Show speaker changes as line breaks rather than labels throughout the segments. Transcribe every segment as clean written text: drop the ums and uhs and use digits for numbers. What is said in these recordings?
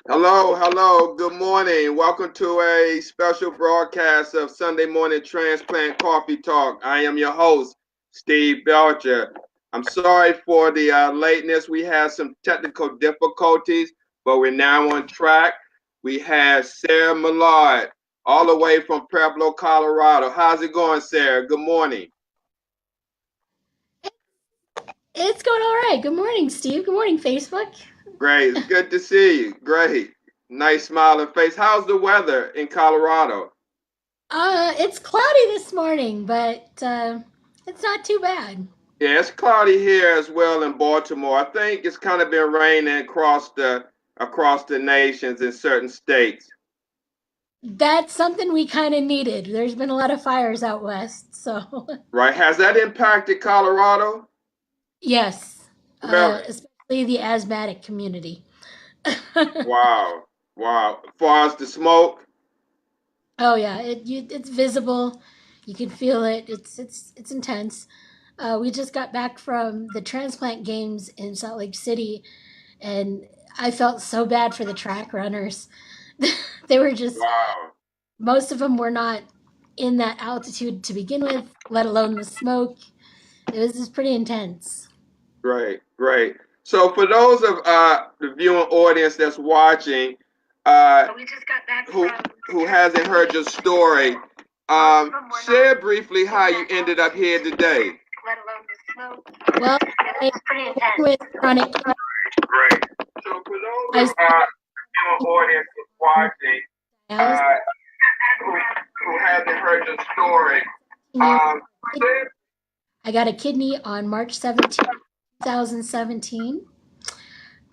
Hello, hello, good morning. Welcome to a special broadcast of Sunday Morning Transplant Coffee Talk. I am your host, Steve Belcher. I'm sorry for the lateness. We had some technical difficulties, but we're now on track. We have Sara Millard all the way from Pueblo, Colorado. How's it going, Sara? Good morning.
It's going all right. Good morning, Steve. Good morning, Facebook.
Great. It's good to see you. Great. Nice smiling face. How's the weather in Colorado?
It's cloudy this morning, but it's not too bad.
Yeah, it's cloudy here as well in Baltimore. I think it's kind of been raining across the nations in certain states.
That's something we kind of needed. There's been a lot of fires out west, so
Right? Has that impacted Colorado?
yes,
Really?
especially the asthmatic community.
Wow. Wow. As far as the smoke?
Oh yeah, it's visible. You can feel it. It's intense. We just got back from the transplant games in Salt Lake City, and I felt so bad for the track runners. They were just
Wow.
most of them were not in that altitude to begin with, let alone the smoke. It was just pretty intense.
Great, great. So for those of the viewing audience that's watching, we just got back who hasn't heard your story, share briefly how you ended up here today. Let alone the smoke.
Well, I
It's pretty
live with
intense.
chronic kidney.
Great. So for those
I
of viewing audience that's watching,
dialysis
uh, who hasn't heard your story,
17 years.
share.
I got a kidney on March 17th, 2017.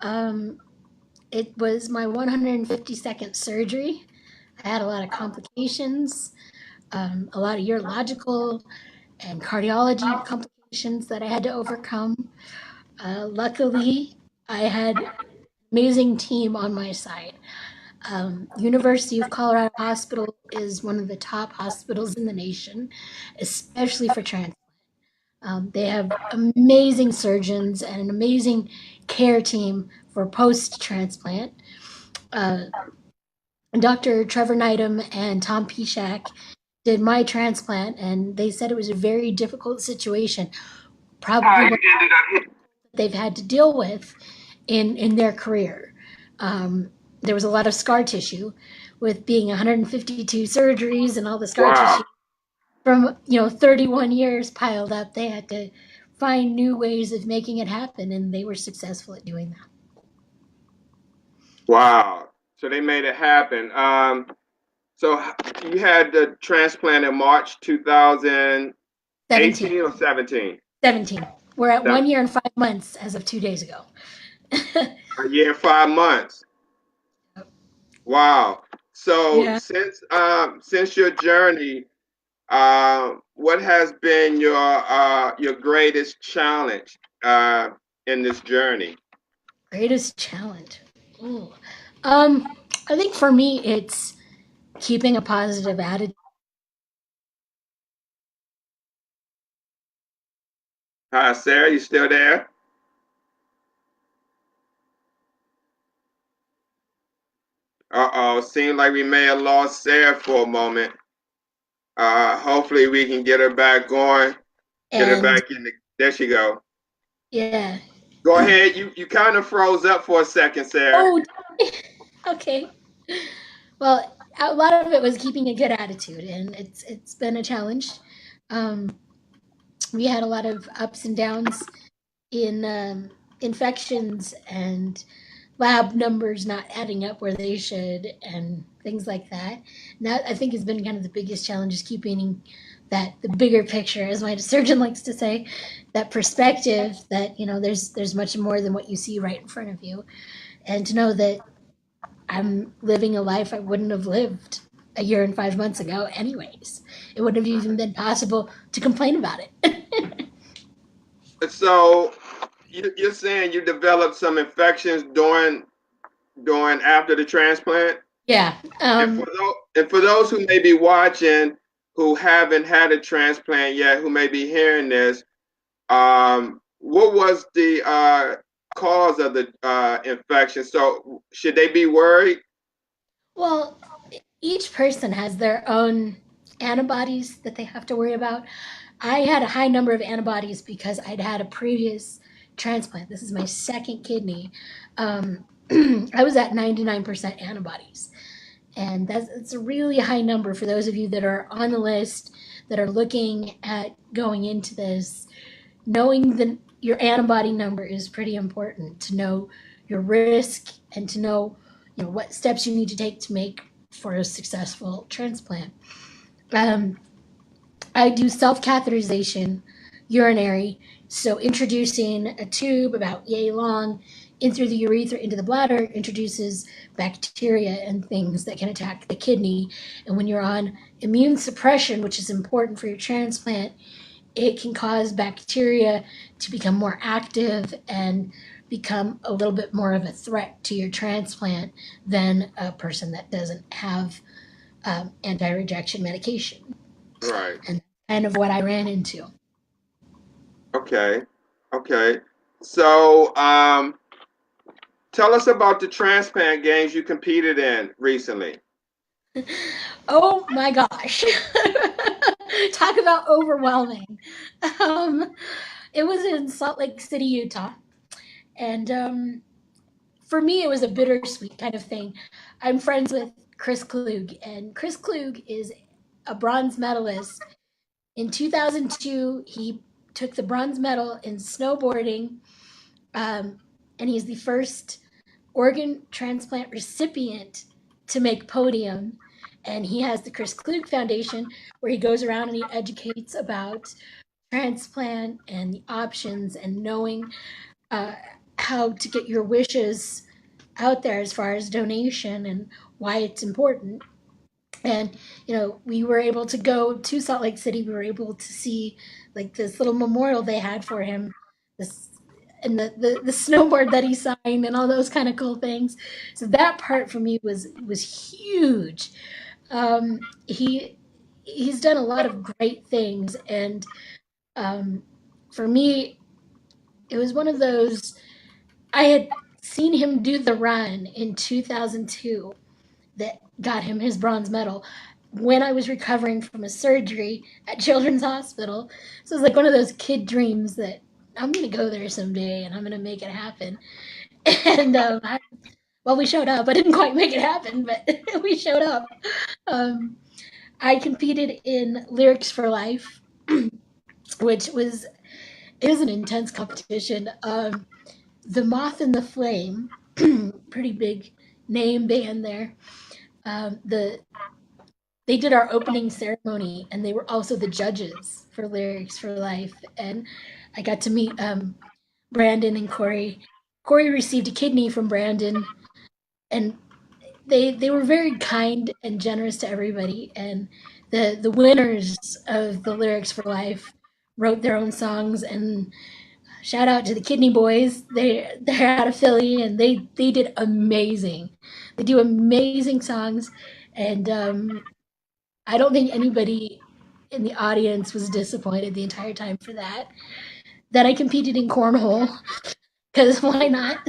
Um, it was my 152nd surgery. I had a lot of complications, a lot of urological and cardiology complications that I had to overcome. Luckily, I had an amazing team on my side. University of Colorado Hospital is one of the top hospitals in the nation, especially for transplant. They have amazing surgeons and an amazing care team for post transplant. Uh, Dr. Trevor Neidham and Tom Pishak did my transplant, and they said it was a very difficult situation,
How
probably
you
what
ended up here.
they've had to deal with in their career. There was a lot of scar tissue with being 152 surgeries and all the scar
Wow.
tissue from 31 years piled up. They had to find new ways of making it happen, and they were successful at doing that.
Wow. So they made it happen. So you had the transplant in March 2018
17.
or 17?
17. We're at 1 year
17.
and 5 months as of 2 days ago.
A year and 5 months. Wow. So
Yeah.
since your journey, what has been your greatest challenge in this journey?
Greatest challenge. Ooh. Um, I think for me, it's keeping a positive attitude.
Hi, Sarah, you still there? Uh-oh, seems like we may have lost Sarah for a moment. Hopefully we can get her back going. Get her
And
back in the. There she go.
yeah.
Go ahead. You kind of froze up for a second, Sarah.
Oh, okay. Well, a lot of it was keeping a good attitude, and it's been a challenge. Um, we had a lot of ups and downs in infections and lab numbers not adding up where they should, and things like that. And that I think has been kind of the biggest challenge is keeping that the bigger picture, as my surgeon likes to say, that perspective that there's much more than what you see right in front of you, and to know that I'm living a life I wouldn't have lived a year and 5 months ago, anyways. It wouldn't have even been possible to complain about it.
So you're saying you developed some infections during after the transplant,
Yeah.
and for those who may be watching who haven't had a transplant yet, who may be hearing this, what was the cause of the infection. So should they be worried?
Well, each person has their own antibodies that they have to worry about. I had a high number of antibodies because I'd had a previous transplant. This is my second kidney. I was at 99% antibodies. And that's a really high number for those of you that are on the list that are looking at going into this. Knowing your antibody number is pretty important to know your risk and to know, what steps you need to take to make for a successful transplant. Um, I do self catheterization, urinary, so introducing a tube about yay long in through the urethra into the bladder introduces bacteria and things that can attack the kidney. And when you're on immune suppression, which is important for your transplant, it can cause bacteria to become more active and become a little bit more of a threat to your transplant than a person that doesn't have anti-rejection medication.
Right.
And that's kind of what I ran into.
Okay. Okay. So tell us about the transplant games you competed in recently.
Oh my gosh. Talk about overwhelming. Um, it was in Salt Lake City, Utah. And for me, it was a bittersweet kind of thing. I'm friends with Chris Klug, and Chris Klug is a bronze medalist. In 2002, he took the bronze medal in snowboarding, um, and he's the first organ transplant recipient to make podium. And he has the Chris Klug Foundation, where he goes around and he educates about transplant and the options and knowing uh, how to get your wishes out there as far as donation and why it's important. And we were able to go to Salt Lake City. We were able to see like this little memorial they had for him, this and the snowboard that he signed and all those kind of cool things. So that part for me was huge. He's done a lot of great things, and um, for me, it was one of those. I had seen him do the run in 2002 that got him his bronze medal when I was recovering from a surgery at Children's Hospital. So it's like one of those kid dreams that I'm going to go there someday and I'm going to make it happen. And well, we showed up. I didn't quite make it happen, but we showed up. Um, I competed in Lyrics for Life, which was it was an intense competition. The Moth and the Flame, pretty big name band there. The They did our opening ceremony, and they were also the judges for Lyrics for Life. And I got to meet Brandon and Corey. Corey received a kidney from Brandon, and they were very kind and generous to everybody. And the winners of the Lyrics for Life wrote their own songs. And shout out to the Kidney Boys. They're out of Philly, and they did amazing. They do amazing songs, and I don't think anybody in the audience was disappointed the entire time for that. Then I competed in cornhole because why not?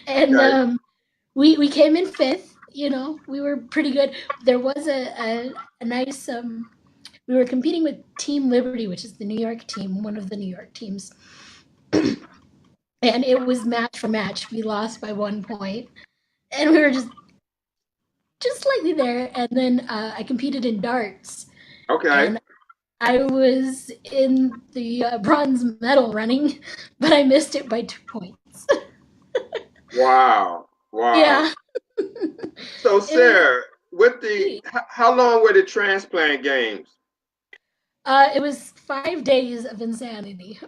And
Okay.
we came in fifth. We were pretty good. There was a nice. We were competing with Team Liberty, which is the New York team, one of the New York teams, and it was match for match. We lost by 1 point, and we were just slightly there. And then I competed in darts,
Okay.
and I was in the bronze medal running, but I missed it by 2 points.
Wow. Wow.
Yeah,
So
it was
Sarah, with the
sweet.
how long were the transplant games?
It was 5 days of insanity.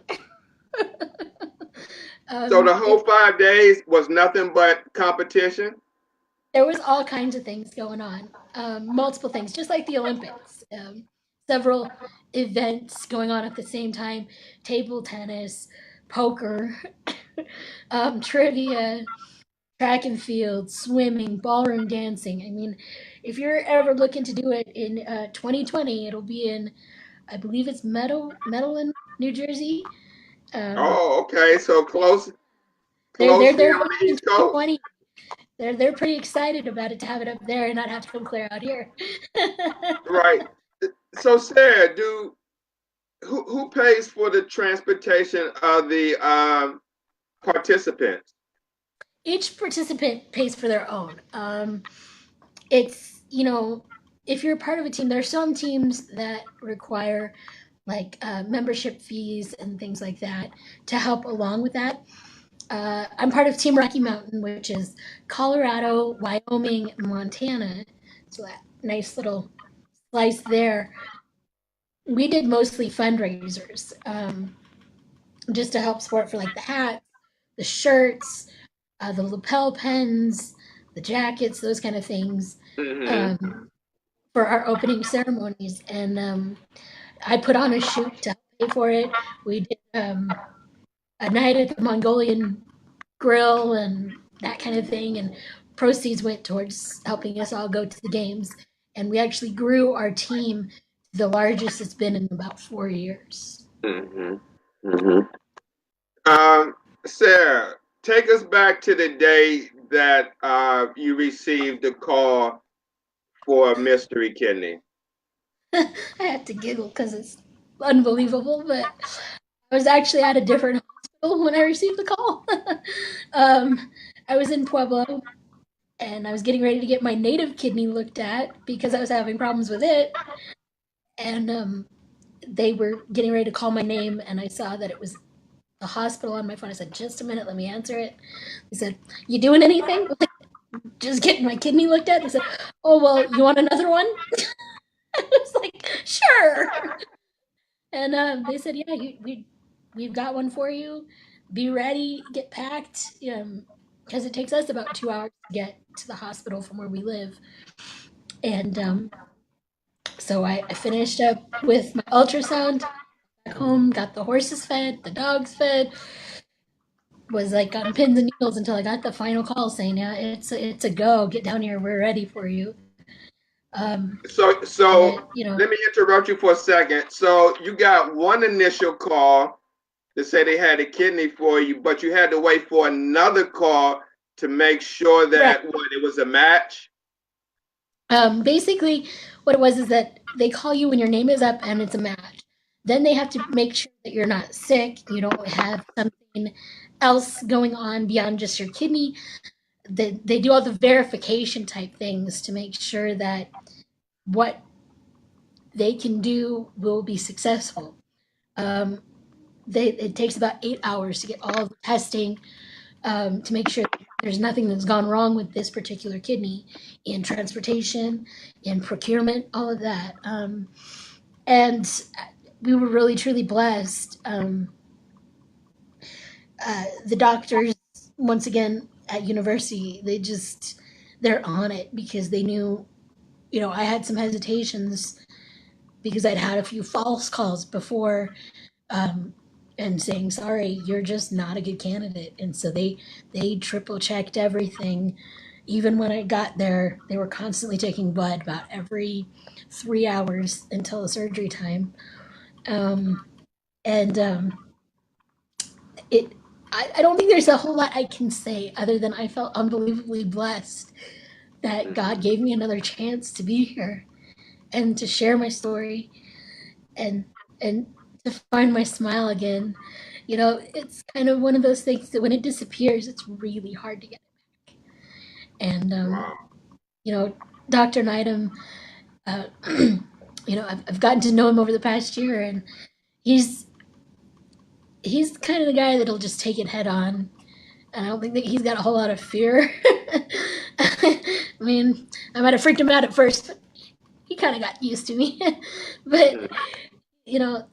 So the whole
It
5 days was nothing but competition?
There was all kinds of things going on, multiple things, just like the Olympics. Several events going on at the same time: table tennis, poker, trivia, track and field, swimming, ballroom dancing. I mean, if you're ever looking to do it in 2020, it'll be in, I believe it's Medellin, New Jersey. Um,
Oh, okay. So close. close
they're
here on the
hoping
East Coast?
2020. They're pretty excited about it to have it up there and not have to come clear out here.
Right. So, Sarah, who pays for the transportation of the participants?
Each participant pays for their own. It's, if you're part of a team, there are some teams that require like membership fees and things like that to help along with that. I'm part of Team Rocky Mountain, which is Colorado, Wyoming, and Montana. So that nice little slice there. We did mostly fundraisers, just to help support for like the hats, the shirts, the lapel pens, the jackets, those kind of things,
Mm-hmm.
for our opening ceremonies. And I put on a shoot to pay for it. We did a night at the Mongolian grill and that kind of thing. And proceeds went towards helping us all go to the games. And we actually grew our team to the largest it's been in about 4 years.
Mm-hmm. Mm-hmm. Sarah, take us back to the day that you received the call for a mystery kidney.
I have to giggle because it's unbelievable, but I was actually at a different hospital when I received the call. um, I was in Pueblo and I was getting ready to get my native kidney looked at because I was having problems with it. And they were getting ready to call my name, and I saw that it was a hospital on my phone. I said, "Just a minute, let me answer it." They said, "You doing anything?" Like, just getting my kidney looked at. They said, "Oh well, you want another one?" I was like, "Sure." And they said, "Yeah, we've got one for you. Be ready, get packed, because it takes us about 2 hours to get to the hospital from where we live." And so I finished up with my ultrasound back home, got the horses fed, the dogs fed, was like on pins and needles until I got the final call saying, "Yeah, it's a go. Get down here. We're ready for you." Um,
So
it,
let me interrupt you for a second. So you got one initial call to say they had a kidney for you, but you had to wait for another call to make sure
right.
that it was a match.
Basically, what it was is that they call you when your name is up and it's a match. Then they have to make sure that you're not sick, you don't have something else going on beyond just your kidney. They do all the verification type things to make sure that what they can do will be successful. Um, it takes about 8 hours to get all the testing, to make sure there's nothing that's gone wrong with this particular kidney in transportation, in procurement, all of that. And we were really truly blessed. The doctors, once again at university, they're on it because they knew, I had some hesitations because I'd had a few false calls before, um, and saying, "Sorry, you're just not a good candidate." And so they triple checked everything. Even when I got there, they were constantly taking blood about every 3 hours until the surgery time. Um, and it I don't think there's a whole lot I can say other than I felt unbelievably blessed that God
Mm-hmm.
gave me another chance to be here and to share my story, and and to find my smile again. It's kind of one of those things that when it disappears, it's really hard to get it back. And
Wow.
Dr. Neidham, I've gotten to know him over the past year, and he's he's kind of the guy that'll just take it head on. And I don't think that he's got a whole lot of fear. I mean, I might have freaked him out at first, but he kind of got used to me. But
Mm-hmm.
you know,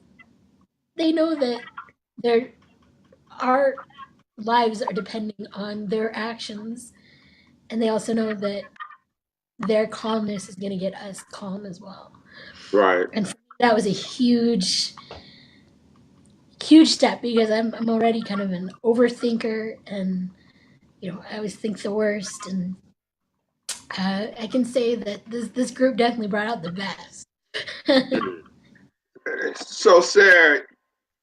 they know that their our lives are depending on their actions, and they also know that their calmness is going to get us calm as well.
Right.
And for me, that was a huge, huge step because I'm already kind of an overthinker, and I always think the worst. And I can say that this group definitely brought out the best.
So, Sarah,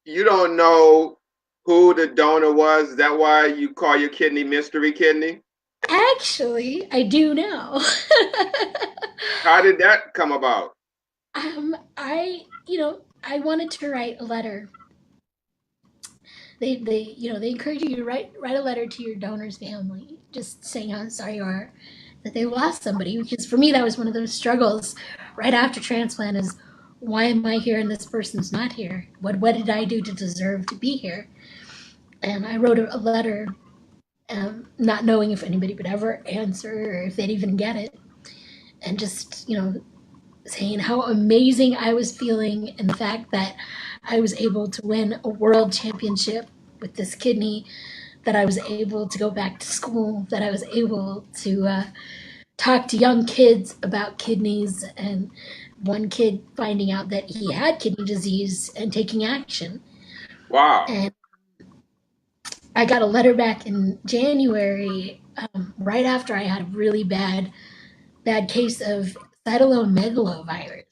you don't know who the donor was? Is that why you call your kidney mystery kidney?
Actually, I do know.
How did that come about?
I wanted to write a letter. They encourage you to write a letter to your donor's family, just saying how sorry you are that they lost somebody. Because for me, that was one of those struggles right after transplant is why am I here and this person's not here? What did I do to deserve to be here? And I wrote a letter, not knowing if anybody would ever answer or if they'd even get it, and just saying how amazing I was feeling and the fact that I was able to win a world championship with this kidney, that I was able to go back to school, that I was able to talk to young kids about kidneys, and one kid finding out that he had kidney disease and taking action.
Wow.
And I got a letter back in January, right after I had a really bad case of cytomegalovirus.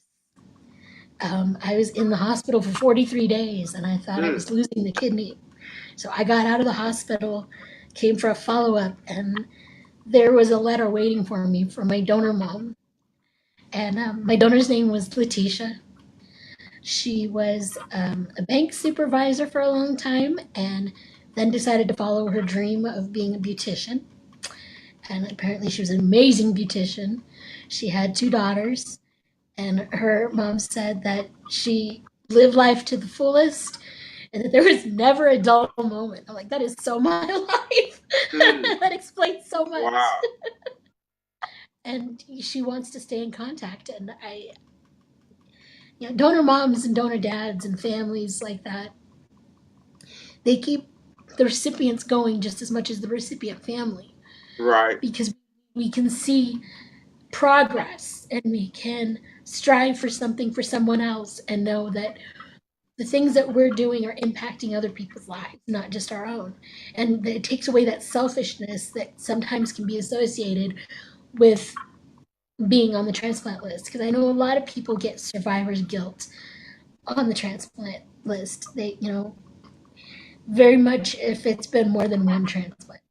I was in the hospital for 43 days and I thought I
Mm.
was losing the kidney. So I got out of the hospital, came for a follow up, and there was a letter waiting for me from my donor mom. And my donor's name was Letitia. She was a bank supervisor for a long time and then decided to follow her dream of being a beautician. And apparently, she was an amazing beautician. She had two daughters, and her mom said that she lived life to the fullest and that there was never a dull moment. I'm like, that is so my life.
Mm.
That explains so much.
Wow.
And she wants to stay in contact. And donor moms and donor dads and families like that, they keep the recipients going just as much as the recipient family
Right.
because we can see progress and we can strive for something for someone else and know that the things that we're doing are impacting other people's lives, not just our own. And it takes away that selfishness that sometimes can be associated with being on the transplant list. Because I know a lot of people get survivor's guilt on the transplant list. They, very much if it's been more than one transplant,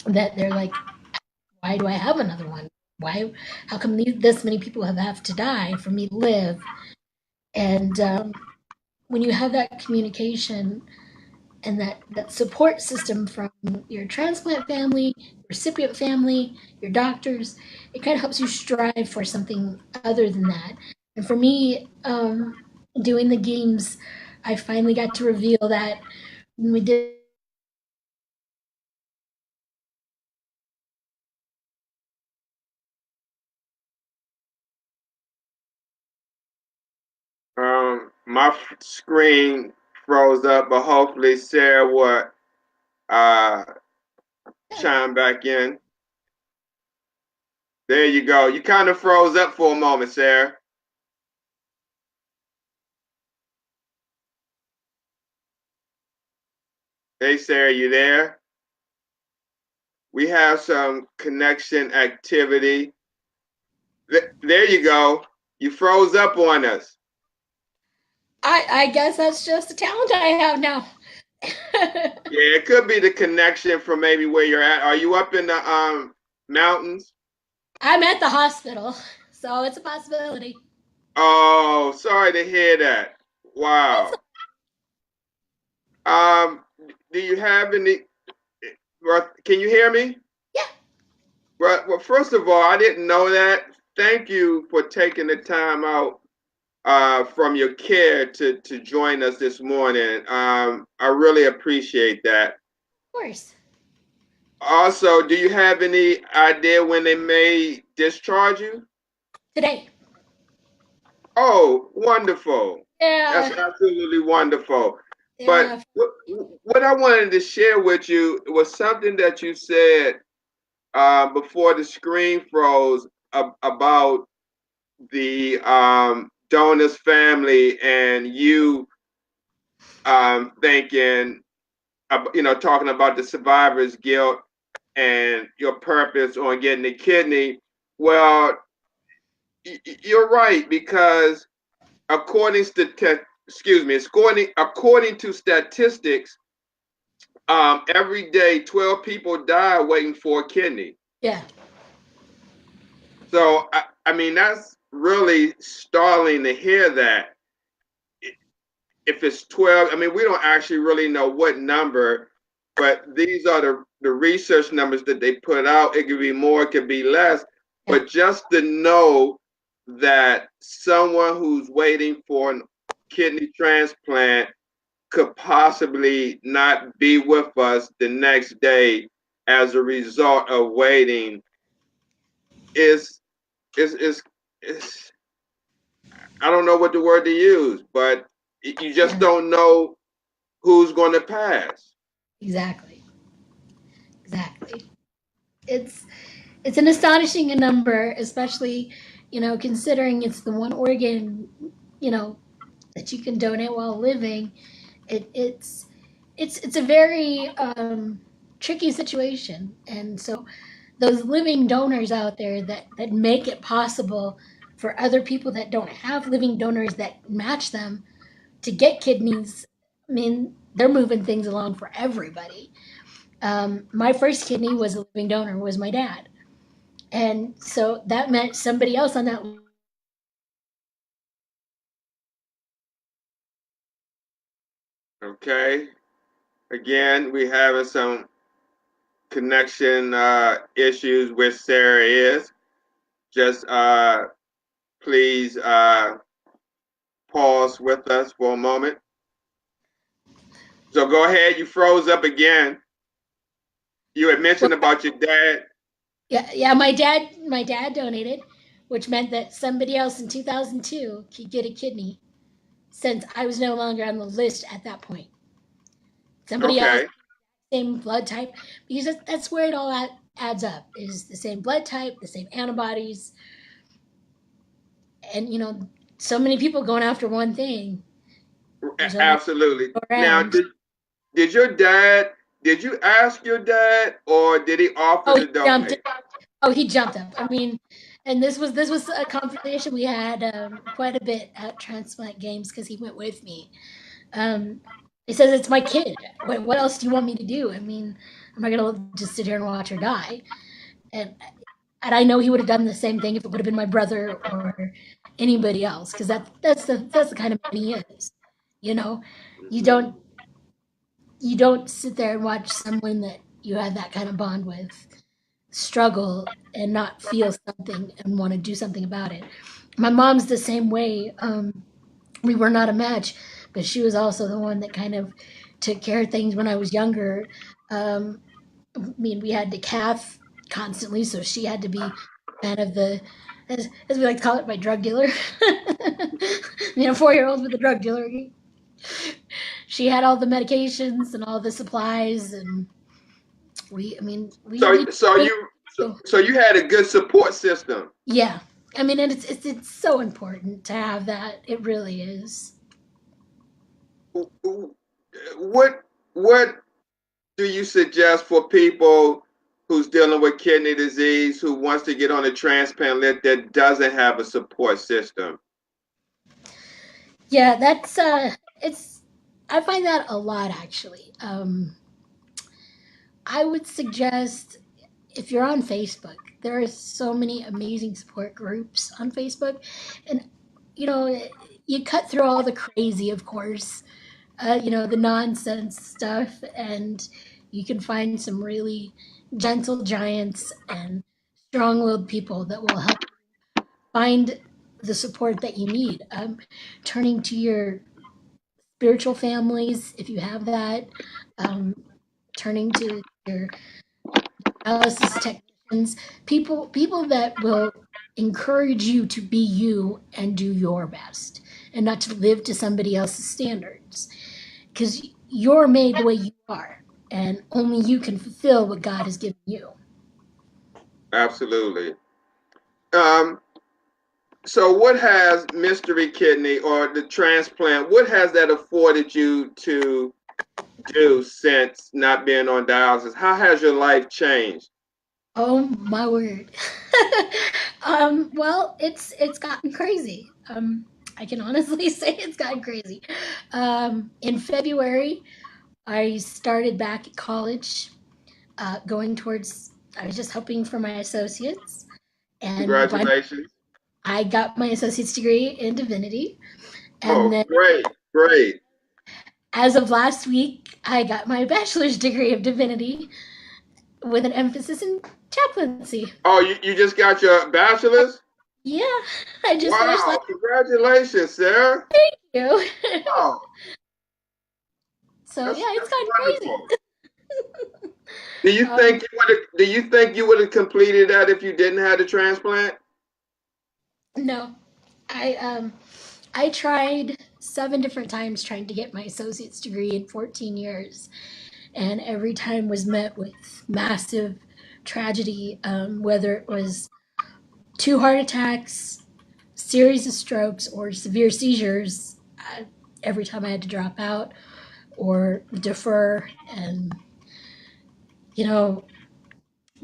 that they're like, why do I have another one? Why? How come this many people have to die for me to live? And when you have that communication and that support system from your transplant family, recipient family, your doctors, it kind of helps you strive for something other than that. And for me, doing the games, I finally got to reveal that when we did
My screen froze up, but hopefully Sarah will uh, chime back in. There you go. You kind of froze up for a moment, Sarah. Hey, Sarah, you there? We have some connection activity. There you go. You froze up on us.
I guess that's just a talent I have now.
Yeah, it could be the connection from maybe where you're at. Are you up in the mountains?
I'm at the hospital, so it's a possibility.
Oh, sorry to hear that.
It's
Wow. Um, do you have any? Can you hear me?
Yeah,
Well, first of all, I didn't know that. Thank you for taking the time out from your care to join us this morning. I really appreciate that.
of course.
Also, do you have any idea when they may discharge you?
Today.
Oh, wonderful. That's
Yeah,
absolutely wonderful. But
yeah.
what I wanted to share with you was something that you said before the screen froze about the donor's family and you thinking, talking about the survivor's guilt and your purpose on getting the kidney. Well, you're right because according to according to statistics, every day 12 people die waiting for a kidney.
Yeah.
So I mean that's really startling to hear that. If it's 12, I mean we don't actually really know what number, but these are the research numbers that they put out. It could be more, it could be less,
Yeah.
but just to know that someone who's waiting for a kidney transplant could possibly not be with us the next day as a result of waiting is is is I don't know what the word to use, but you just
Yeah.
don't know who's going to pass.
Exactly. Exactly. It's it's an astonishing number, especially, considering it's the one organ, you know, that you can donate while living. It's a very tricky situation, and so those living donors out there that make it possible for other people that don't have living donors that match them to get kidneys. I mean, they're moving things along for everybody. My first kidney was a living donor, was my dad, and so that meant somebody else on that.
Okay. Again, we having some connection issues with Sarah is. Just please pause with us for a moment. So go ahead. You froze up again. You had mentioned about your dad.
Yeah, yeah. My dad donated, which meant that somebody else in 2002 could get a kidney, since I was no longer on the list at that point. Somebody else,
Okay.
same blood type, because that's where it all adds up, is the same blood type, the same antibodies, and so many people going after one thing. There's only
Absolutely. Now,
around.
did your dad? Did you ask your dad, or did he offer
Oh,
to
he jumped.
donate?
Oh, he jumped up. I mean, and this was a conversation we had quite a bit at transplant games because he went with me. Um, he says it's my kid. What else do you want me to do? I mean, I'm not gonna just sit here and watch her die. And and I know he would have done the same thing if it would have been my brother or anybody else, because that's the kind of man he is. You know, you
Mm-hmm.
don't you don't sit there and watch someone that you have that kind of bond with struggle and not feel something and want to do something about it. My mom's the same way. We were not a match, but she was also the one that kind of took care of things when I was younger. Um, I mean, we had to calf constantly, so she had to be kind of as we like to call it, my drug dealer. 4-year-old with a drug dealer. She had all the medications and all the supplies, and I mean, we
So so
really,
you so you had a good support system.
yeah. I mean, and it's so important to have that. It really is.
What what do you suggest for people who's dealing with kidney disease who wants to get on a transplant list that doesn't have a support system?
Yeah, that's it's I find that a lot actually. I would suggest, if you're on Facebook, there are so many amazing support groups on Facebook, and you know you cut through all the crazy, of course, the nonsense stuff, and you can find some really gentle giants and strong-willed people that will help find the support that you need. Turning to your spiritual families, if you have that, um, turning to your dialysis technicians, people that will encourage you to be you and do your best, and not to live to somebody else's standards, because you're made the way you are, and only you can fulfill what God has given you.
Absolutely. Um, so what has mystery kidney or the transplant, what has that afforded you to do since not being on dialysis? How has your life changed?
Oh my word. Well, it's gotten crazy. I can honestly say it's gotten crazy. In February, I started back at college, going towards, I was just hoping for my associates. And
Congratulations.
I got my associate's degree in divinity. And
Oh,
then
great, great.
as of last week, I got my bachelor's degree of divinity with an emphasis in chaplaincy.
Oh, you just got your bachelor's?
Yeah, I just finished last
Wow, congratulations, Sarah.
year.
Wow,
So
that's
yeah, it's
that's
kind of
wonderful.
crazy. Um,
Do you think you would have completed that if you didn't have the transplant?
no, I tried 7 different times trying to get my associate's degree in 14 years, and every time was met with massive tragedy. Whether it was 2 heart attacks, series of strokes, or severe seizures, every time I had to drop out or defer, and you know,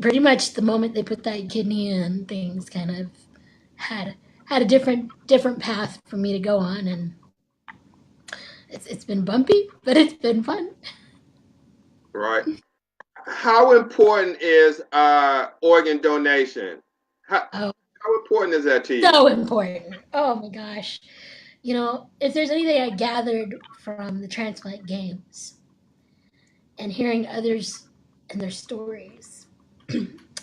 pretty much the moment they put that kidney in, things kind of had had a different path for me to go on, and it's been bumpy, but it's been fun.
Right. How important is organ donation?
Oh,
How important is that to you?
so important. Oh my gosh. If there's anything I gathered from the transplant games and hearing others and their stories,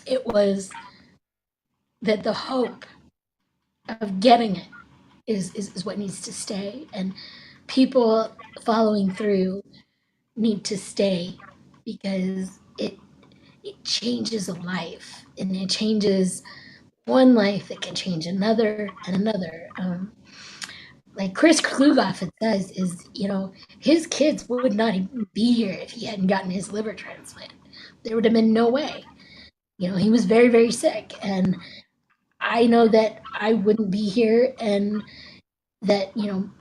it was that the hope of getting it is what needs to stay. And people following through need to stay because it changes a life, and it changes one life that can change another and another. Like Chris Klug often says, his kids would not even be here if he hadn't gotten his liver transplant. There would have been no way. He was very, very sick, and I know that I wouldn't be here, and that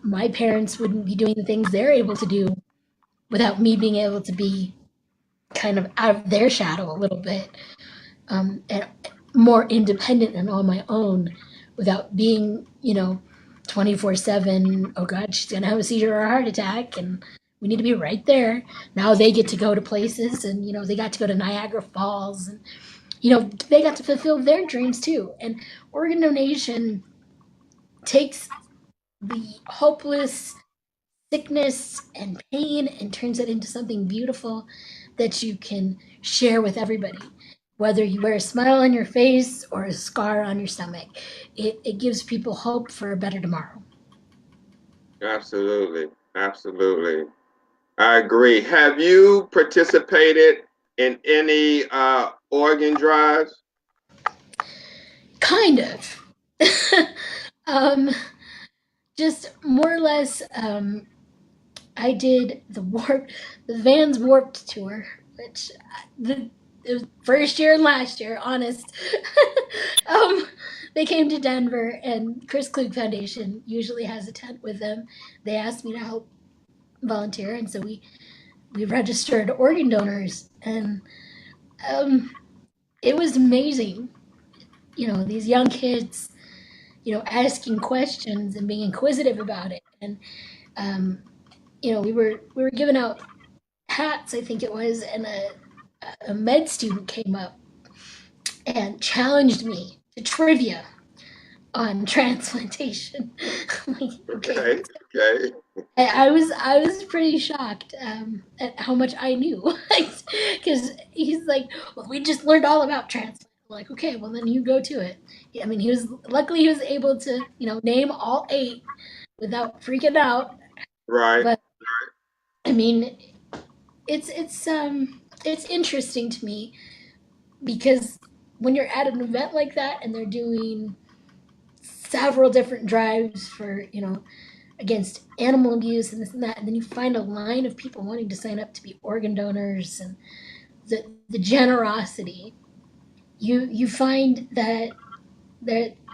my parents wouldn't be doing the things they're able to do without me being able to be kind of out of their shadow a little bit, and more independent and on my own without being 24/7. Oh god, she's gonna have a seizure or a heart attack, and we need to be right there. Now they get to go to places, and they got to go to Niagara Falls, and they got to fulfill their dreams too. And organ donation takes the hopeless sickness and pain and turns it into something beautiful that you can share with everybody. Whether you wear a smile on your face or a scar on your stomach, it gives people hope for a better tomorrow.
Absolutely, absolutely. I agree. Have you participated in any organ drives?
Kind of. um, just more or less, I did the Vans Warped tour, which it was first year and last year, honest. um, they came to Denver, and Chris Klug Foundation usually has a tent with them. They asked me to help volunteer, and so we registered organ donors, and um, it was amazing. These young kids, asking questions and being inquisitive about it, and um, we were giving out hats, I think it was, and a med student came up and challenged me to trivia on transplantation. I'm like, okay.
Okay, okay.
I was pretty shocked at how much I knew, because he's like, well, we just learned all about transplant. I'm like, okay, well then you go to it. I mean, he was able to name all 8 without freaking out.
Right.
But I mean, it's interesting to me because when you're at an event like that and they're doing several different drives for against animal abuse and this and that, and then you find a line of people wanting to sign up to be organ donors, and the generosity, you find that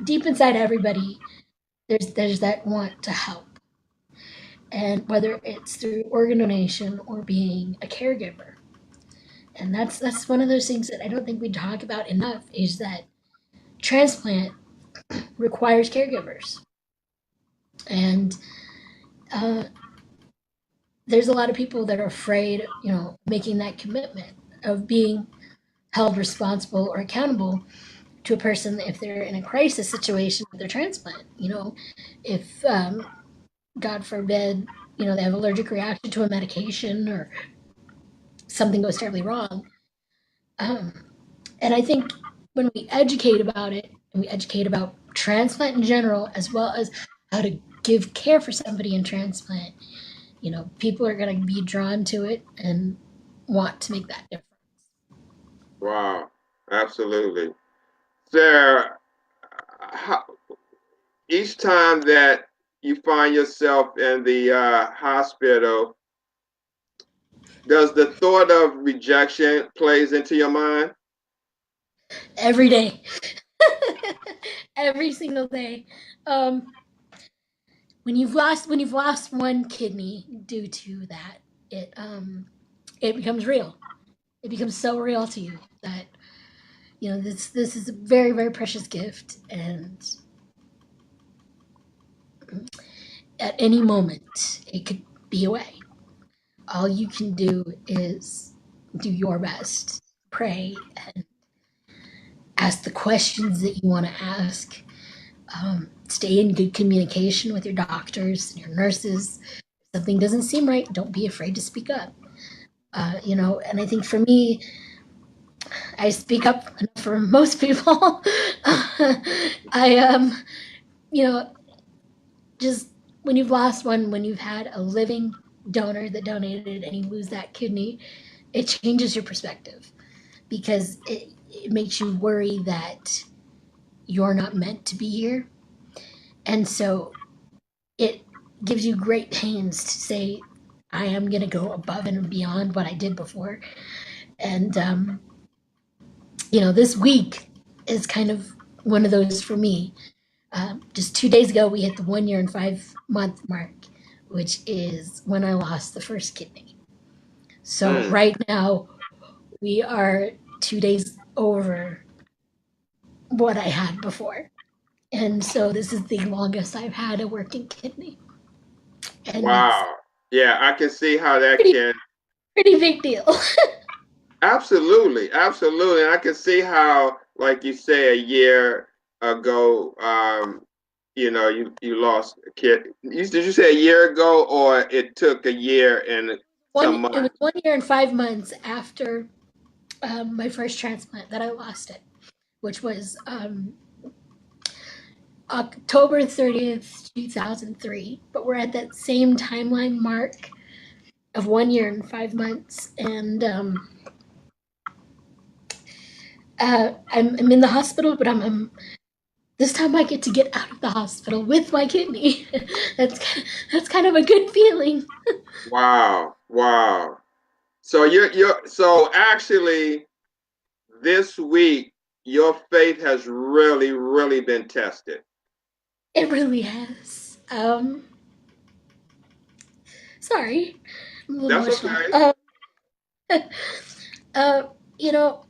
deep inside everybody there's that want to help, and whether it's through organ donation or being a caregiver. And that's one of those things that I don't think we talk about enough, is that transplant requires caregivers. And uh, there's a lot of people that are afraid, making that commitment of being held responsible or accountable to a person if they're in a crisis situation with their transplant. If God forbid, they have allergic reaction to a medication or something goes terribly wrong. Um, and I think when we educate about it and we educate about transplant in general, as well as how to give care for somebody in transplant, people are going to be drawn to it and want to make that difference.
Wow, absolutely. Sarah, how, each time that you find yourself in the hospital, does the thought of rejection plays into your mind?
Every day, every single day. Um, when you've lost one kidney due to that, it becomes real. It becomes so real to you that this is a very, very precious gift, and at any moment it could be away. All you can do is do your best, pray, and ask the questions that you want to ask. Stay in good communication with your doctors and your nurses. If something doesn't seem right, don't be afraid to speak up. And I think for me, I speak up for most people. I you know, just when you've lost one, when you've had a living donor that donated and you lose that kidney, it changes your perspective because it makes you worry that you're not meant to be here. And so it gives you great pains to say, I am going to go above and beyond what I did before. And, this week is kind of one of those for me. Just 2 days ago, we hit the 1 year and 5 month mark, which is when I lost the first kidney. So
Mm.
right now, we are 2 days over what I had before. And so this is the longest I've had a working kidney. And it's
Wow. Yeah, I can see how that
pretty,
can.
pretty big deal.
Absolutely, absolutely. And I can see how, like you say, a year ago, you lost a kid. Did you say a year ago, or it took a year and some
It was
months?
1 year and 5 months after my first transplant that I lost it, which was October 30th, 2003. But we're at that same timeline mark of 1 year and 5 months. And I'm in the hospital, but this time I get to get out of the hospital with my kidney. that's that's kind of a good feeling.
Wow, wow. So so actually this week your faith has really, really been tested.
It really has. Sorry, I'm a little
That's
emotional.
okay.
Uh, you know,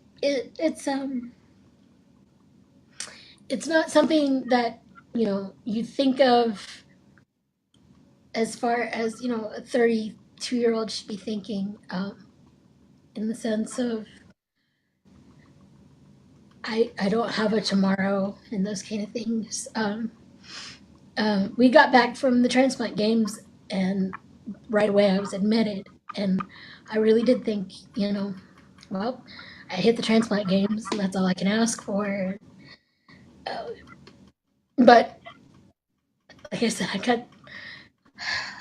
it's not something that you think of as far as a 32-year-old should be thinking, in the sense of I don't have a tomorrow and those kind of things. We got back from the transplant games, and right away I was admitted, and I really did think, well, I hit the transplant games, and that's all I can ask for. Uh, but like I said, I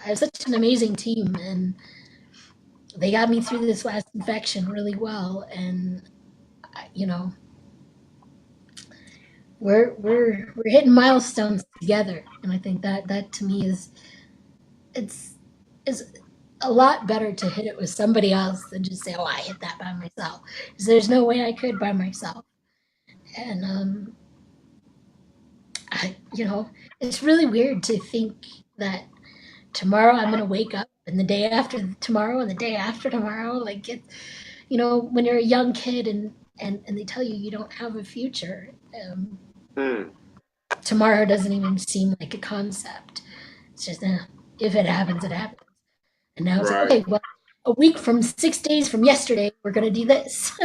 have such an amazing team, and they got me through this last infection really well, and you know we're hitting milestones together, and I think that to me it's is a lot better to hit it with somebody else than just say, oh, I hit that by myself, because there's no way I could by myself. And it's really weird to think that tomorrow I'm going to wake up, and the day after tomorrow and the day after tomorrow, like when you're a young kid, and they tell you you don't have a future.
Hmm.
Tomorrow doesn't even seem like a concept. It's just, if it happens, it happens. And now it's like,
Right.
okay, well, a week from 6 days from yesterday, we're going to do this.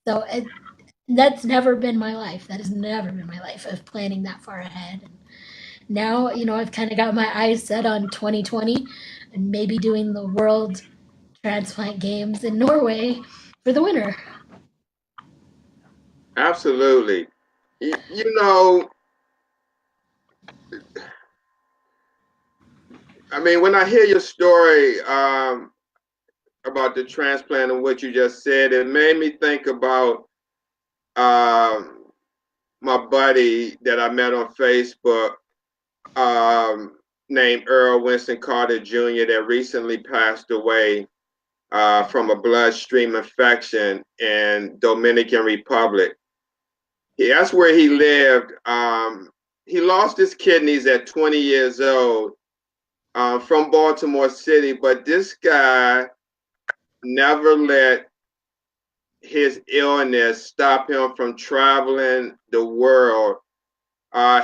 So that's never been my life. That has never been my life of planning that far ahead. And now, I've kind of got my eyes set on 2020 and maybe doing the World Transplant Games in Norway for the winter.
Absolutely. You know, I mean, when I hear your story about the transplant and what you just said, it made me think about um, my buddy that I met on Facebook um, named Earl Winston Carter Jr. that recently passed away from a bloodstream infection in Dominican Republic. That's where he lived. He lost his kidneys at 20 years old from Baltimore City, but this guy never let his illness stop him from traveling the world.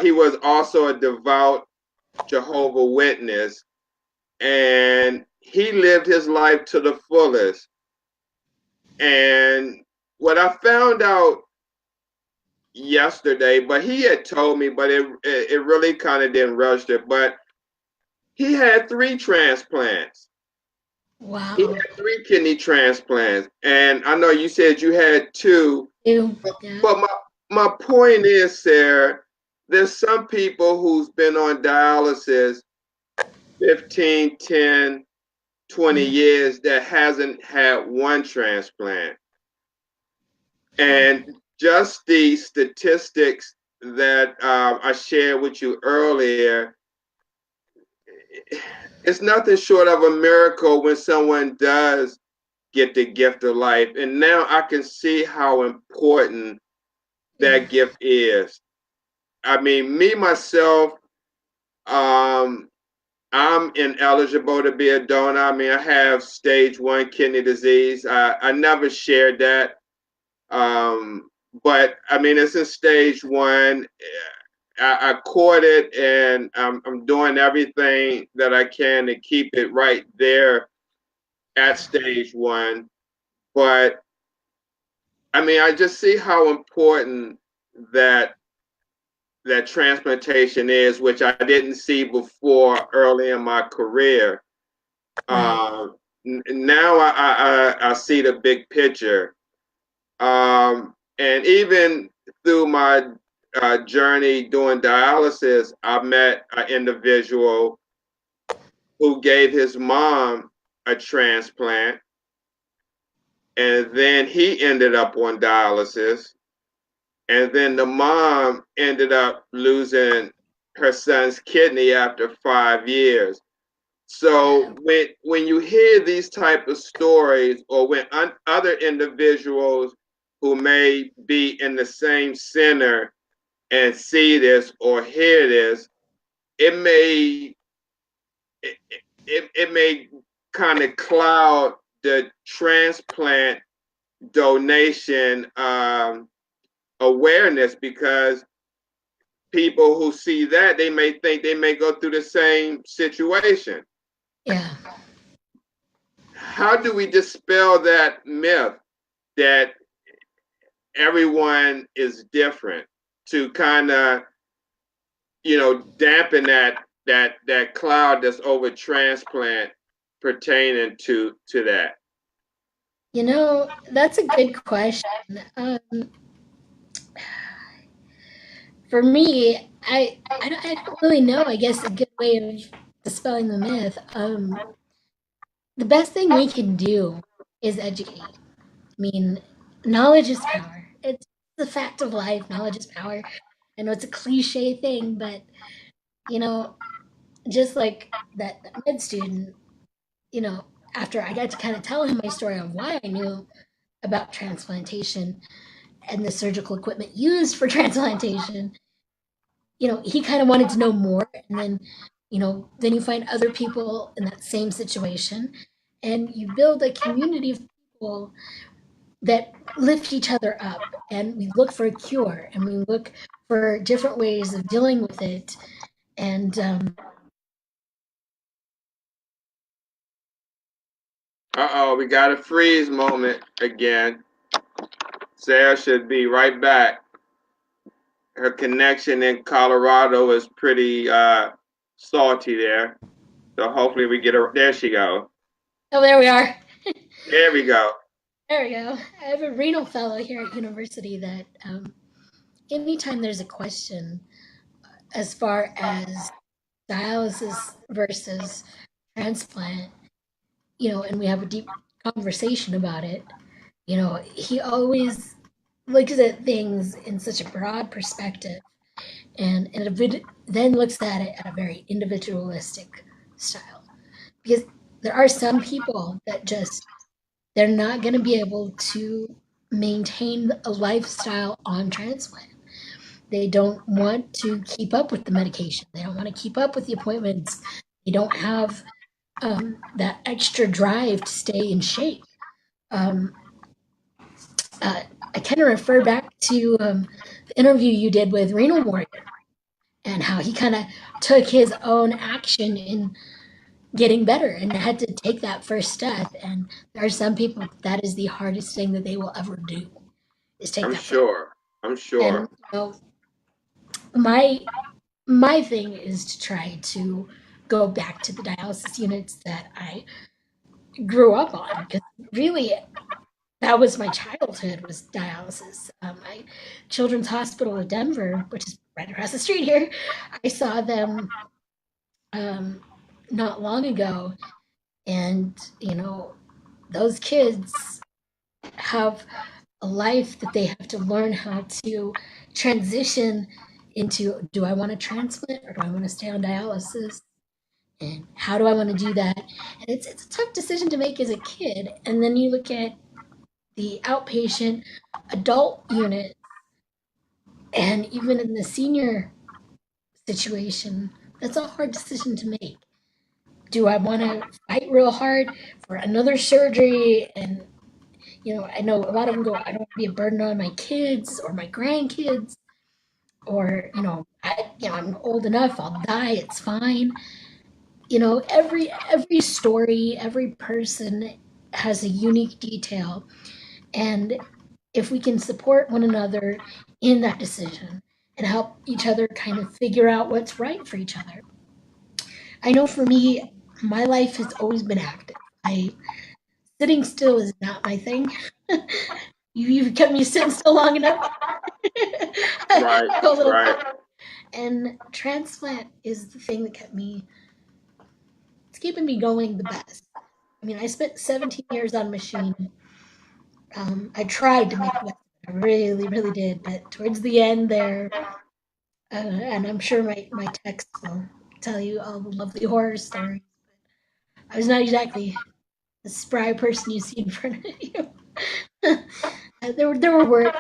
He was also a devout Jehovah Witness, and he lived his life to the fullest. And what I found out yesterday, but he had told me, but it really kind of didn't rush it. But he had three transplants. He
Wow.
had three kidney transplants, and I know you said you had two.
Ew.
But,
Yeah.
but my point is, Sarah, there's some people who's been on dialysis 15, 10, 20
Yeah.
years that hasn't had one transplant.
Wow.
And just the statistics that I shared with you earlier, it's nothing short of a miracle when someone does get the gift of life. And now I can see how important
Yeah.
that gift is. I mean, me myself, um, I'm ineligible to be a donor. I mean, I have stage one kidney disease. I never shared that. But I mean, it's in stage one. I caught it, and I'm doing everything that I can to keep it right there at stage one. But I mean, I just see how important that that transplantation is, which I didn't see before early in my career.
Right.
Uh, Now I see the big picture. And even through my journey doing dialysis, I met an individual who gave his mom a transplant, and then he ended up on dialysis, and then the mom ended up losing her son's kidney after 5 years. So when you hear these type of stories, or when other individuals who may be in the same center and see this or hear this, it may it, it may kind of cloud the transplant donation awareness, because people who see that, they may think they may go through the same situation.
Yeah.
How do we dispel that myth that everyone is different, to kind of, dampen that cloud that's over transplant pertaining to that?
That's a good question. Um, for me, I don't really know. I guess a good way of dispelling the myth. The best thing we can do is educate. I mean, knowledge is power. It's the fact of life. Knowledge is power. I know it's a cliche thing, but you know, just like that med student, you know, after I got to kind of tell him my story of why I knew about transplantation and the surgical equipment used for transplantation, he kind of wanted to know more. And then, then you find other people in that same situation and you build a community of people that lift each other up. And we look for a cure and we look for different ways of dealing with it. And
Uh-oh, we got a freeze moment again. Sarah should be right back. Her connection in Colorado is pretty salty there. So hopefully we get her. There she goes.
Oh, there we are.
There we go.
There we go. I have a renal fellow here at university that anytime there's a question as far as dialysis versus transplant, and we have a deep conversation about it, he always looks at things in such a broad perspective and then looks at it at a very individualistic style. Because there are some people that they're not going to be able to maintain a lifestyle on transplant. They don't want to keep up with the medication. They don't want to keep up with the appointments. They don't have that extra drive to stay in shape. Um, I kind of refer back to the interview you did with Renal Morgan and how he kind of took his own action in getting better and had to take that first step. And there are some people that is the hardest thing that they will ever do is take
I'm
that first.
sure. I'm
And
sure.
my my thing is to try to go back to the dialysis units that I grew up on because really that was my childhood was dialysis. My Children's Hospital of Denver, which is right across the street here, I saw them um, not long ago, and those kids have a life that they have to learn how to transition into. Do I want to transplant or do I want to stay on dialysis? And how do I want to do that? And it's a tough decision to make as a kid. And then you look at the outpatient adult unit, and even in the senior situation, that's a hard decision to make. Do I want to fight real hard for another surgery? And I know a lot of them go, I don't want to be a burden on my kids or my grandkids, or I'm old enough, I'll die, it's fine. Every story, every person has a unique detail, and if we can support one another in that decision and help each other kind of figure out what's right for each other. I know for me, my life has always been active. I Sitting still is not my thing. You've kept me sitting still long enough.
Right.
Go a little,
Right.
and transplant is the thing that it's keeping me going the best. I mean, I spent 17 years on machine. I tried to make the best. I really, really did. But towards the end there, and I'm sure my text will tell you all the lovely horror stories. I was not exactly the spry person you see in front of you. There were words.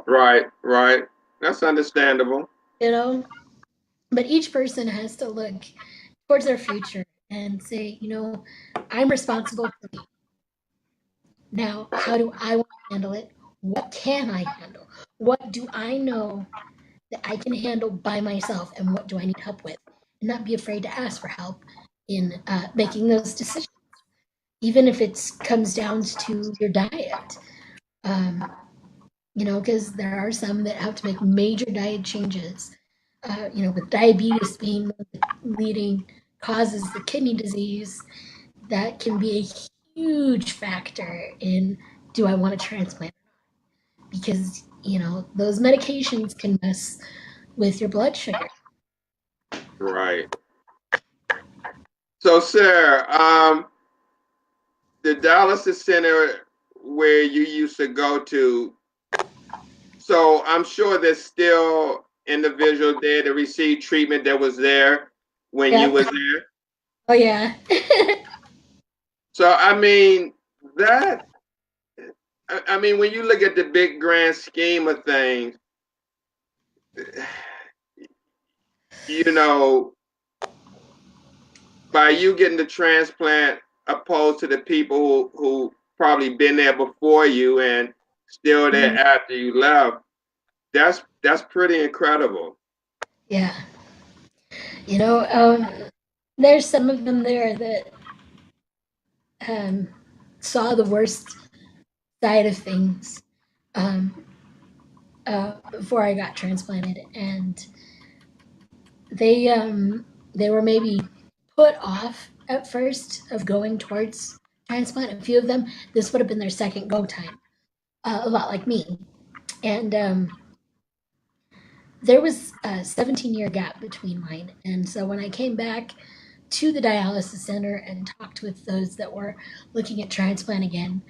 Right. Right. That's understandable.
you know, but each person has to look towards their future and say, I'm responsible for me. Now, how do I want to handle it? What can I handle? What do I know that I can handle by myself, and what do I need help with? And not be afraid to ask for help in making those decisions, even if it comes down to your diet. Um, because there are some that have to make major diet changes. With diabetes being one of the leading causes of kidney disease, that can be a huge factor in do I want to transplant? Because, those medications can mess with your blood sugar.
Right. So, Sarah, the dialysis center where you used to go to, so I'm sure there's still individuals there to receive treatment that was there when you
Yep.
was there.
Oh, yeah.
So I mean that I mean when you look at the big grand scheme of things, you know, by you getting the transplant opposed to the people who probably been there before you and still there after you left, that's pretty incredible.
Yeah. You know, um, there's some of them there that um, saw the worst side of things um, before I got transplanted, and they were maybe put off at first of going towards transplant. A few of them, this would have been their second go time, a lot like me, and there was a 17-year gap between mine. And so when I came back to the dialysis center and talked with those that were looking at transplant again,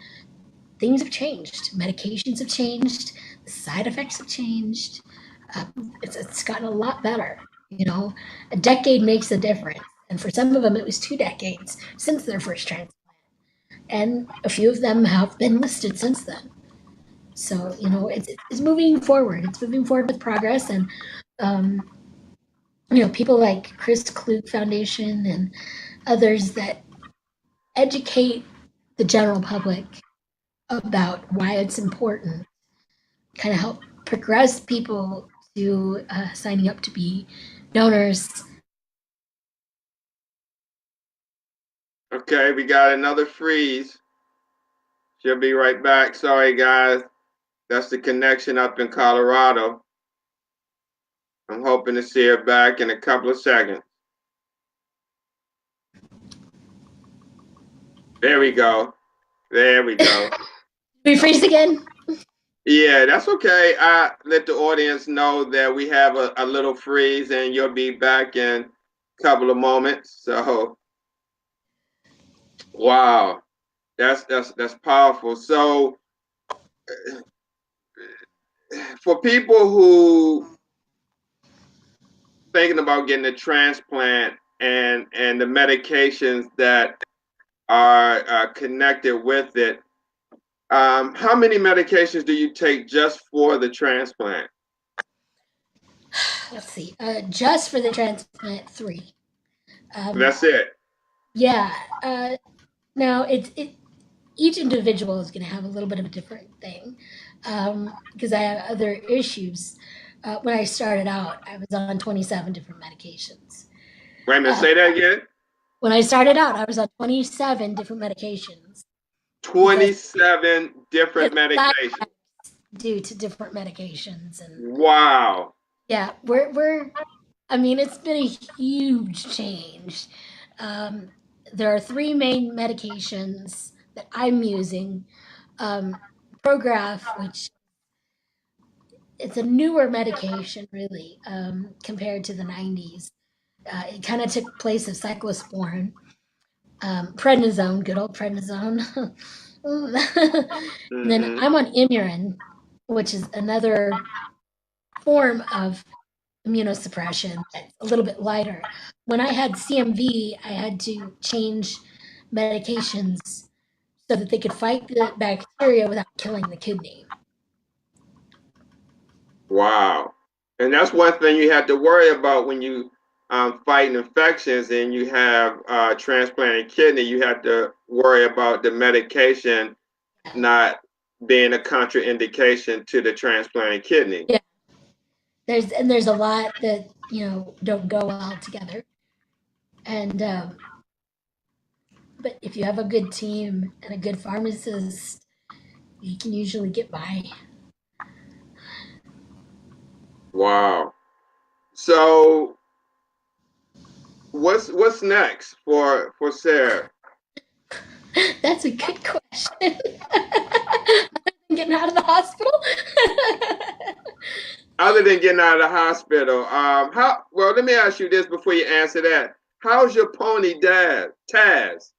things have changed. Medications have changed. The side effects have changed. It's gotten a lot better. You know, a decade makes a difference. And for some of them, it was 2 decades since their first transplant. And a few of them have been listed since then. So, you know, it's moving forward. It's moving forward with progress. And, um, you know, people like Chris Klug Foundation and others that educate the general public about why it's important, kind of help progress people to signing up to be donors.
Okay, we got another freeze. She'll be right back. Sorry, guys. That's the connection up in Colorado. I'm hoping to see her back in a couple of seconds. There we go. There we go.
We freeze again?
Yeah, that's okay. I let the audience know that we have a little freeze and you'll be back in a couple of moments. So, wow, that's powerful. So, for people who thinking about getting a transplant and the medications that are connected with it, how many medications do you take just for the transplant?
Let's see. Just for the transplant, 3.
That's it.
Yeah. Now each individual is going to have a little bit of a different thing because I have other issues. When I started out, I was on 27 different medications.
Wait a minute, say that again.
When I started out, I was on 27 different medications.
27 different medications.
Due to different medications. And
Wow.
yeah, we're I mean, it's been a huge change. There are 3 main medications that I'm using. Prograf, which it's a newer medication, really, compared to the 90s. It kind of took place of cyclosporin. Prednisone, good old prednisone. And then
Mm-hmm.
I'm on Imurin, which is another form of immunosuppression that's a little bit lighter. When I had CMV, I had to change medications so that they could fight the bacteria without killing the kidney.
Wow. And that's one thing you have to worry about when you fight infections and you have transplanted kidney. You have to worry about the medication not being a contraindication to the transplanted kidney.
Yeah, there's a lot that don't go well together, and but if you have a good team and a good pharmacist, you can usually get by.
Wow. So what's next for Sara?
That's a good question. Getting out of the hospital.
Other than getting out of the hospital, how well? Let me ask you this before you answer that. How's your pony, Dad? Taz?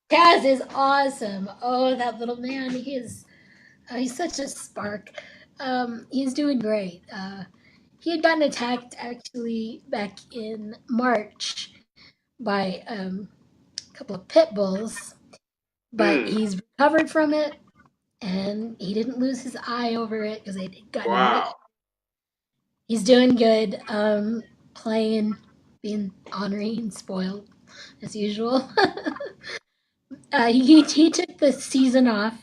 Taz is awesome. Oh, that little man. He's such a spark. He's doing great. He had gotten attacked actually back in March by a couple of pit bulls, but
Mm,
he's recovered from it, and he didn't lose his eye over it because they'd gotten infection.
wow.
He's doing good. Playing, being ornery and spoiled as usual. He took the season off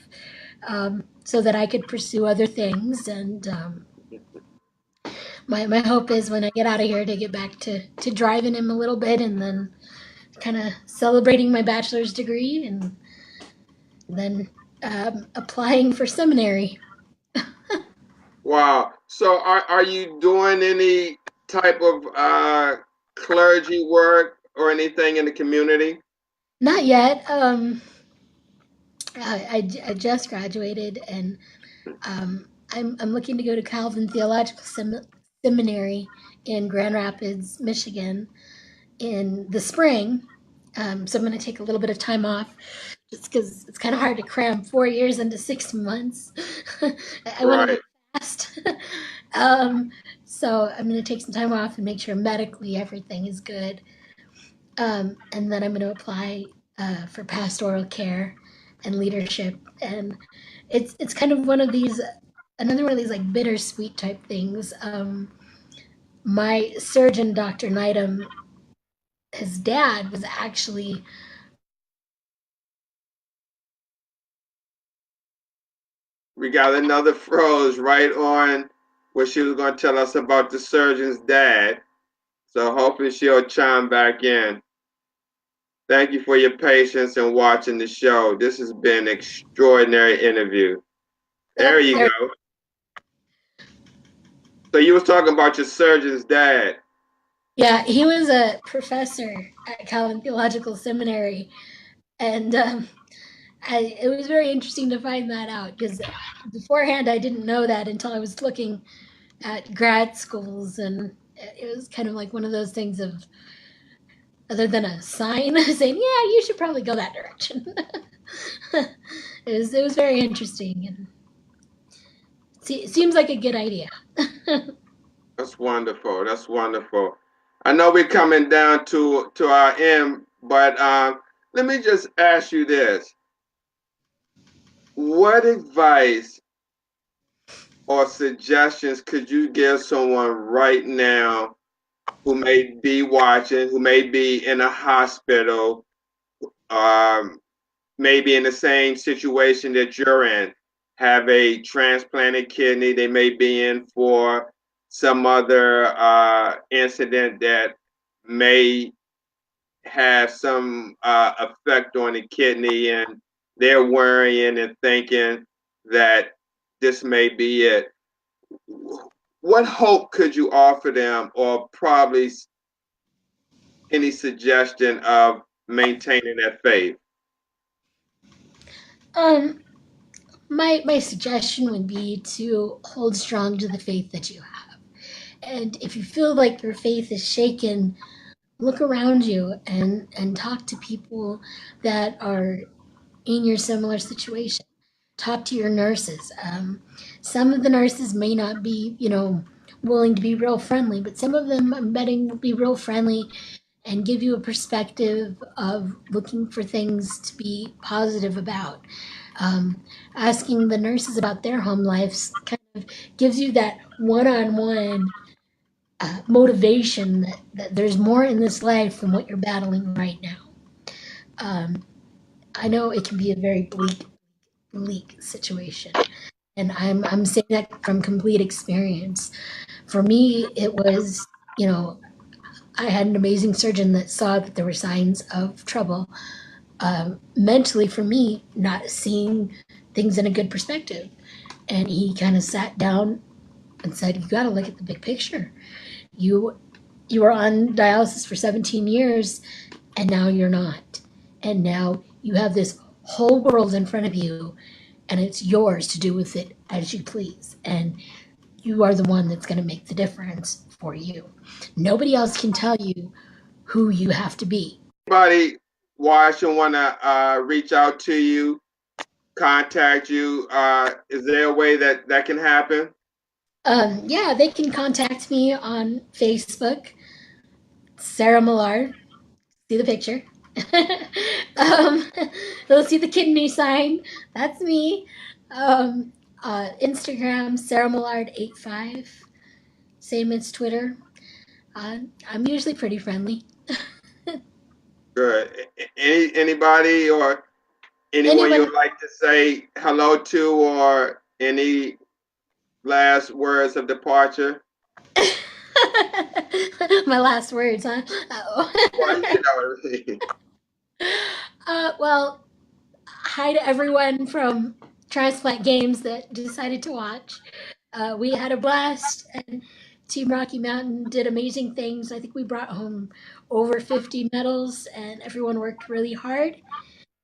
so that I could pursue other things, and my hope is when I get out of here to get back to driving him a little bit, and then kind of celebrating my bachelor's degree and then applying for seminary.
Wow. So are you doing any type of clergy work or anything in the community?
Not yet. I just graduated, and I'm looking to go to Calvin Theological Seminary in Grand Rapids, Michigan, in the spring. So I'm going to take a little bit of time off, just because it's kind of hard to cram 4 years into 6 months. I want to
Right.
move fast. um, so I'm going to take some time off and make sure medically everything is good. And then I'm going to apply for pastoral care and leadership. And it's kind of one of these, another one of these like bittersweet type things. My surgeon, Dr. Needham, his dad was actually
We got another froze right on what she was going to tell us about the surgeon's dad. So hopefully she'll chime back in. Thank you for your patience and watching the show. This has been an extraordinary interview. There you
there.
go. So you was talking about your surgeon's dad.
Yeah, he was a professor at Calvin Theological Seminary, and it was very interesting to find that out because beforehand I didn't know that until I was looking at grad schools, and it was kind of like one of those things of, other than a sign saying, "Yeah, you should probably go that direction." It was very interesting, and it seems like a good idea.
That's wonderful. That's wonderful. I know we're coming down to our end, but let me just ask you this: what advice or suggestions could you give someone right now who may be watching, who may be in a hospital, um, maybe in the same situation that you're in, have a transplanted kidney, they may be in for some other incident that may have some effect on the kidney, and they're worrying and thinking that this may be it. What hope could you offer them, or probably any suggestion of maintaining that faith?
um, my suggestion would be to hold strong to the faith that you have. And if you feel like your faith is shaken, look around you and talk to people that are in your similar situation. Talk to your nurses. Some of the nurses may not be, willing to be real friendly, but some of them, I'm betting, will be real friendly and give you a perspective of looking for things to be positive about. Um, Asking the nurses about their home lives kind of gives you that one-on-one motivation that there's more in this life than what you're battling right now. Um, I know it can be a very bleak situation, and I'm saying that from complete experience. For me, it was, I had an amazing surgeon that saw that there were signs of trouble. Mentally, for me, not seeing things in a good perspective, and he kind of sat down and said, "You got to look at the big picture. You you were on dialysis for 17 years, and now you're not. And now you have this whole world in front of you, and it's yours to do with it as you please. And you are the one that's going to make the difference for you. Nobody else can tell you who you have to be."
Anybody watching want to reach out to you, contact you? Is there a way that that can happen?
Yeah, they can contact me on Facebook, Sara Millard. See the picture. um, they'll see the kidney sign. That's me. Um, Instagram, Sara Millard 85. Same as Twitter. I'm usually pretty friendly.
Good. Anybody or anyone you
Anyone?
would like to say hello to, or any last words of departure?
My last words, huh?
Well,
Oh.
you know.
Well, hi to everyone from Transplant Games that decided to watch. We had a blast, and Team Rocky Mountain did amazing things. I think we brought home over 50 medals, and everyone worked really hard.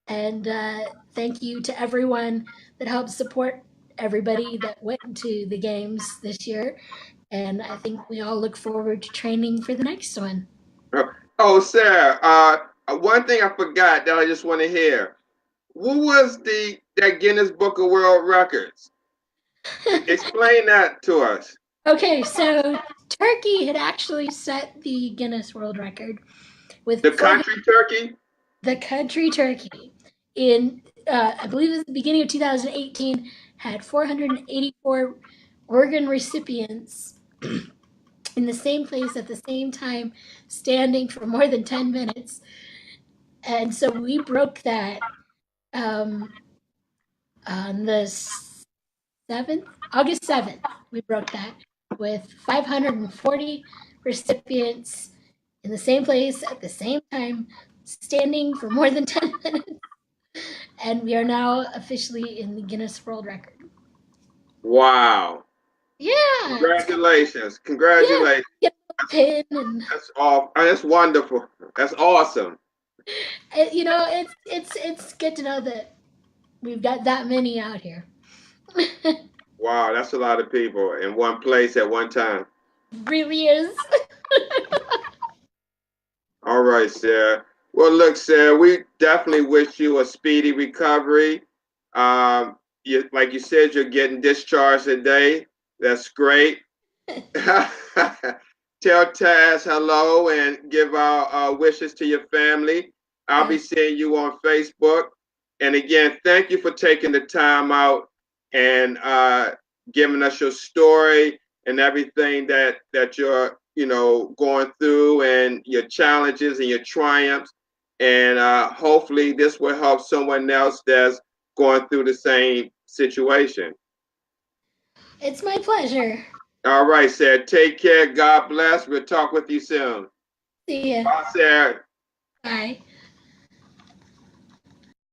And thank you to everyone that helped support everybody that went into the games this year. And I think we all look forward to training for the next one.
Oh, Sarah, one thing I forgot that I just want to hear. Who was that Guinness Book of World Records? Explain that to us.
Okay, so Turkey had actually set the Guinness World Record with
The country Turkey?
the country Turkey in I believe it was the beginning of 2018 had 484 organ recipients in the same place at the same time, standing for more than 10 minutes. And so we broke that um, on the 7th, August 7th. We broke that with 540 recipients in the same place at the same time, standing for more than 10 minutes. And we are now officially in the Guinness World Record.
Wow.
Yeah, it's kind
Congratulations.
of, yeah,
Congratulations.
get a pin and
That's all. That's wonderful. That's awesome.
it's good to know that we've got that many out here.
Wow, that's a lot of people in one place at one time.
Really is.
All right, Sarah. Well, look, Sarah, we definitely wish you a speedy recovery. Like you said, you're getting discharged today. That's great. Tell Taz hello and give our wishes to your family. I'll be seeing you on Facebook. And again, thank you for taking the time out and giving us your story and everything that you're going through and your challenges and your triumphs. And hopefully this will help someone else that's going through the same situation.
It's my pleasure.
All right, Sarah. Take care. God bless. We'll talk with you soon.
See ya.
Bye, Sarah.
Bye.